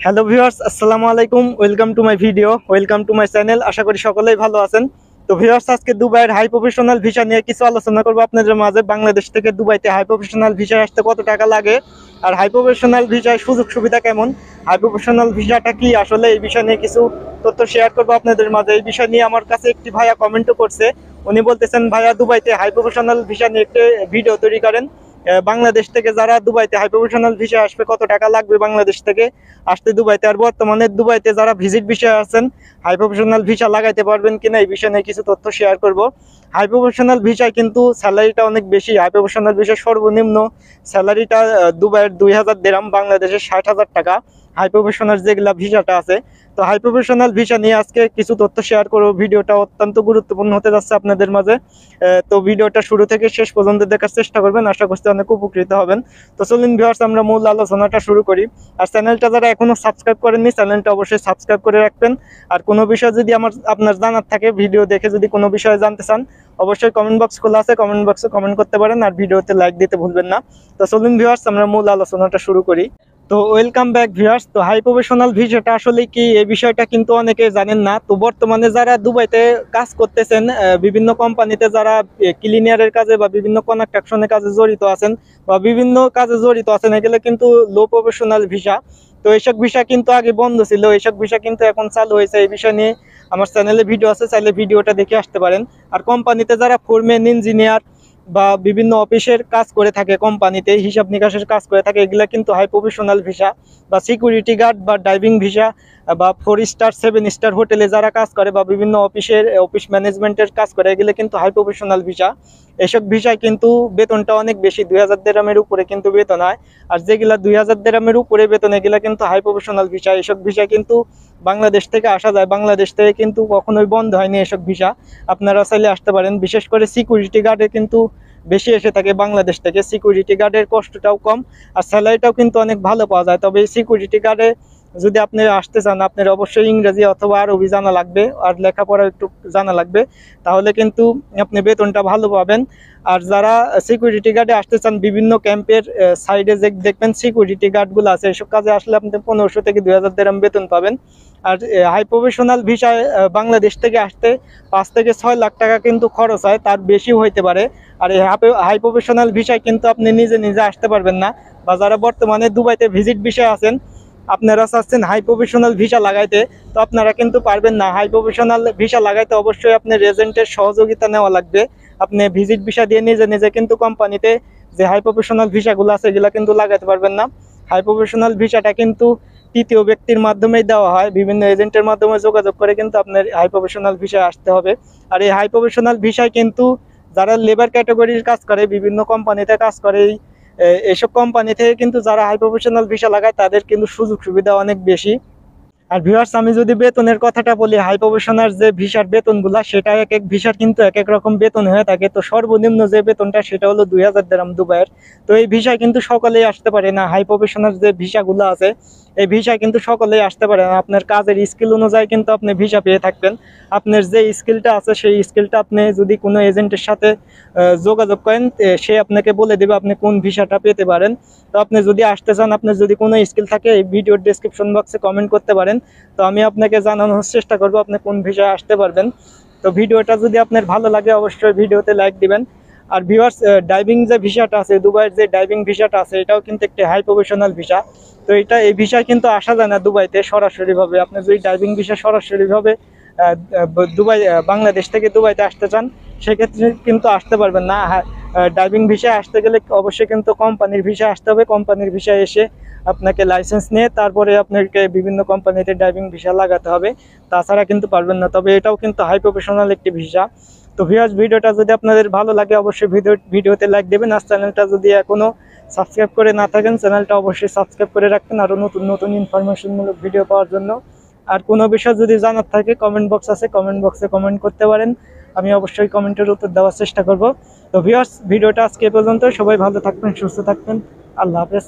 Hello viewers, আসসালামু আলাইকুম। Welcome to my video, welcome to my channel. আশা করি সকলেই ভালো আছেন। তো ভিউয়ার্স, আজকে দুবাইয়ের হাই প্রফেশনাল ভিসা নিয়ে কিছু আলোচনা করবো আপনাদের মাঝে। বাংলাদেশ থেকে দুবাইতে হাই প্রফেশনাল ভিসায় আসতে কত টাকা লাগে, আর হাই প্রফেশনাল ভিসায় সুযোগ সুবিধা কেমন, হাই প্রফেশনাল ভিসাটা কি আসলে, এই বিষয় নিয়ে কিছু তথ্য শেয়ার করবো আপনাদের মাঝে। এই বিষয় নিয়ে আমার কাছে একটি ভাইয়া কমেন্টও করছে। উনি বলতেছেন, ভাইয়া দুবাইতে হাই প্রফেশনাল ভিসা নিয়ে একটি ভিডিও তৈরি করেন। বাংলাদেশ থেকে যারা দুবাইতে হাই প্রফেশনাল ভিসা আসবে কত টাকা লাগবে বাংলাদেশ থেকে আসতে দুবাইতে, আর বর্তমানে দুবাইতে যারা ভিজিট ভিসায় আছেন হাই প্রফেশনাল ভিসা লাগাইতে পারবেন কিনা, এই বিষয়ে নিয়ে কিছু তথ্য শেয়ার করব। হাই প্রফেশনাল ভিসায় কিন্তু স্যালারিটা অনেক বেশি। হাই প্রফেশনাল ভিসার সর্বনিম্ন স্যালারিটা দুবাইয়ের 2000 দিরহাম, বাংলাদেশের 60,000 টাকা হাই প্রফেশনাল যেগুলা ভিসাটা আছে। তো হাই প্রফেশনাল ভিসা নিয়ে আজকে কিছু তথ্য শেয়ার করব। ভিডিওটা অত্যন্ত গুরুত্বপূর্ণ হতে যাচ্ছে আপনাদের মাঝে। তো ভিডিওটা শুরু থেকে শেষ পর্যন্ত দেখার চেষ্টা করবেন, আশা করছি অনেক উপকৃত হবেন। তো চলুন ভিউয়ার্স, আমরা মূল আলোচনাটা শুরু করি। আর চ্যানেলটা যারা এখনো সাবস্ক্রাইব করেননি, চ্যানেলটা অবশ্যই সাবস্ক্রাইব করে রাখবেন। আর কোনো বিষয় যদি আপনার জানার থাকে, ভিডিও দেখে যদি কোনো বিষয়ে জানতে চান, অবশ্যই কমেন্ট বক্স খোলা আছে, কমেন্ট বক্সে কমেন্ট করতে পারেন। আর ভিডিওতে লাইক দিতে ভুলবেন না। তো চলুন ভিউয়ার্স, আমরা মূল আলোচনাটা শুরু করি। তো ওয়েলকাম ব্যাক ভিউয়ার্স। তো হাই প্রফেশনাল ভিসাটা আসলে কি, এই বিষয়টা কিন্তু অনেকে জানেন না। তো বর্তমানে যারা দুবাইতে কাজ করতেছেন, বিভিন্ন কোম্পানিতে যারা ক্লিনিয়ারের কাজে বা বিভিন্ন কনস্ট্রাকশনের কাজে জড়িত আছেন বা বিভিন্ন কাজে জড়িত আছেন, এগুলো কিন্তু লো প্রফেশনাল ভিসা। তো এইসব ভিসা কিন্তু আগে বন্ধ ছিল, এইসব ভিসা কিন্তু এখন চালু হয়েছে। এই বিষয় নিয়ে আমার চ্যানেলে ভিডিও আছে, চাইলে ভিডিওটা দেখে আসতে পারেন। আর কোম্পানিতে যারা ফোরম্যান, ইঞ্জিনিয়ার বা বিভিন্ন অফিসের কাজ করে থাকে, কোম্পানিতে হিসাব নিকাশের কাজ করে থাকে, এগুলা কিন্তু হাই প্রফেশনাল ভিসা। বা সিকিউরিটি গার্ড বা ড্রাইভিং ভিসা বা 4 স্টার 7 স্টার হোটেলে যারা কাজ করে বা বিভিন্ন অফিস ম্যানেজমেন্টের কাজ করে, এগুলো কিন্তু হাই প্রফেশনাল ভিসা। এসব ভিসায় কিন্তু বেতনটা অনেক বেশি, 2000 দিরহামের উপরে কিন্তু বেতন হয়। আর যেগুলা 2000 দিরহামের উপরে বেতন, এগুলা কিন্তু হাই প্রফেশনাল ভিসা। এসব ভিসা কিন্তু বাংলাদেশ থেকে আসা যায়, বাংলাদেশ থেকে কিন্তু কখনোই বন্ধ হয়নি এসব ভিসা। আপনারা চাইলে আসতে পারেন। বিশেষ করে সিকিউরিটি গার্ডে কিন্তু বেশি এসে থাকে বাংলাদেশ থেকে। সিকিউরিটি গার্ডের কষ্টটাও কম আর স্যালারিটাও কিন্তু অনেক ভালো পাওয়া যায়। তবে সিকিউরিটি গার্ডে যদি আপনি আসতে চান, আপনার অবশ্যই ইংরেজি অথবা আরবি জানা লাগবে, আর লেখাপড়া একটু জানা লাগবে, তাহলে কিন্তু আপনি বেতনটা ভালো পাবেন। আর যারা সিকিউরিটি গার্ডে আসতে চান, বিভিন্ন ক্যাম্পের সাইডে যে দেখবেন সিকিউরিটি গার্ডগুলো আছে, এসব কাজে আসলে আপনি 1500 থেকে 2000 দিরহাম বেতন পাবেন। আর হাই প্রফেশনাল ভিসায় বাংলাদেশ থেকে আসতে 5 থেকে 6 লাখ টাকা কিন্তু খরচ হয়, তার বেশিও হইতে পারে। আর এই হাই প্রফেশনাল ভিসায় কিন্তু আপনি নিজে নিজে আসতে পারবেন না। বা যারা বর্তমানে দুবাইতে ভিজিট ভিসায় আছেন, আপনারা চাচ্ছেন হাই প্রফেশনাল ভিসা লাগাইতে, তো আপনারা কিন্তু পারবেন না। হাই প্রফেশনাল ভিসা লাগাইতে অবশ্যই আপনার এজেন্টের সহযোগিতা নেওয়া লাগবে। আপনি ভিজিট ভিসা দিয়ে নিজে নিজে কিন্তু কোম্পানিতে যে হাই প্রফেশনাল ভিসাগুলো আছে, এগুলো কিন্তু লাগাতে পারবেন না। হাই প্রফেশনাল ভিসাটা কিন্তু তৃতীয় ব্যক্তির মাধ্যমেই দেওয়া হয়, বিভিন্ন এজেন্টের মাধ্যমে যোগাযোগ করে কিন্তু আপনার হাই প্রফেশনাল ভিসায় আসতে হবে। আর এই হাই প্রফেশনাল ভিসায় কিন্তু যারা লেবার ক্যাটাগরির কাজ করে, বিভিন্ন কোম্পানিতে কাজ করে, এইসব কোম্পানি থেকে কিন্তু যারা হাই প্রফেশনাল ভিসা লাগায়, তাদের কিন্তু সুযোগ সুবিধা অনেক বেশি। আর ভিউয়ার্স, আমি যদি বেতনের কথাটা বলি, হাই প্রফেশনাল যে ভিসার বেতনগুলা, সেটা এক এক ভিসার কিন্তু এক এক রকম বেতন হয়ে থাকে। তো সর্বনিম্ন যে বেতনটা, সেটা হলো 2000 দিরহাম দুবাইয়ের। তো এই ভিসায় কিন্তু সকলেই আসতে পারে না। হাই প্রফেশনাল যে ভিসাগুলো আছে, এই ভিসায় কিন্তু সকলেই আসতে পারে না। আপনার কাজের স্কিল অনুযায়ী কিন্তু আপনি ভিসা পেয়ে থাকবেন। আপনার যে স্কিলটা আছে, সেই স্কিলটা আপনি যদি কোনো এজেন্টের সাথে যোগাযোগ করেন, সে আপনাকে বলে দেবে আপনি কোন ভিসাটা পেতে পারেন। তো আপনি যদি আসতে চান, আপনার যদি কোনো স্কিল থাকে, এই ভিডিওর ডেসক্রিপশন বক্সে কমেন্ট করতে পারেন। তো আমি আপনাকে জানানোর চেষ্টা করব আপনি কোন ভিসায় আসতে পারবেন। তো ভিডিওটা যদি আপনার ভালো লাগে, অবশ্যই ভিডিওতে লাইক দিবেন। আর ভিউয়ার্স, ড্রাইভিং যে ভিসাটা আছে, দুবাইয়ের যে ড্রাইভিং ভিসাটা আছে, এটাও কিন্তু একটি হাই প্রফেশনাল ভিসা। তো এই ভিসায় কিন্তু আসা যায় না দুবাইতে সরাসরিভাবে। আপনি যদি ড্রাইভিং ভিসা সরাসরিভাবে বাংলাদেশ থেকে দুবাইতে আসতে চান, সেক্ষেত্রে কিন্তু আসতে পারবেন না। ড্রাইভিং ভিসায় আসতে গেলে অবশ্যই কিন্তু কোম্পানির ভিসা আসতে হবে। কোম্পানির ভিসা এসে আপনাকে লাইসেন্স নিয়ে তারপরে আপনাকে বিভিন্ন কোম্পানিতে ড্রাইভিং ভিসা লাগাতে হবে, তাছাড়া কিন্তু পারবেন না। তবে এটাও কিন্তু হাই প্রফেশনাল একটি ভিসা। তো ভিউয়ার্স, ভিডিওটা যদি আপনাদের ভালো লাগে, অবশ্যই ভিডিওতে লাইক দেবেন। আর চ্যানেলটা যদি এখনো সাবস্ক্রাইব করে না থাকেন, চ্যানেলটা অবশ্যই সাবস্ক্রাইব করে রাখবেন আরও নতুন নতুন ইনফরমেশনমূলক ভিডিও পাওয়ার জন্য। আর কোনো বিষয় যদি জানার থাকে, কমেন্ট বক্স আছে, কমেন্ট বক্সে কমেন্ট করতে পারেন। আমি অবশ্যই কমেন্টের উত্তর দেওয়ার চেষ্টা করব। তো ভিউয়ার্স, ভিডিওটা আজকে এ পর্যন্ত। সবাই ভালো থাকবেন, সুস্থ থাকবেন। আল্লাহ হাফেজ।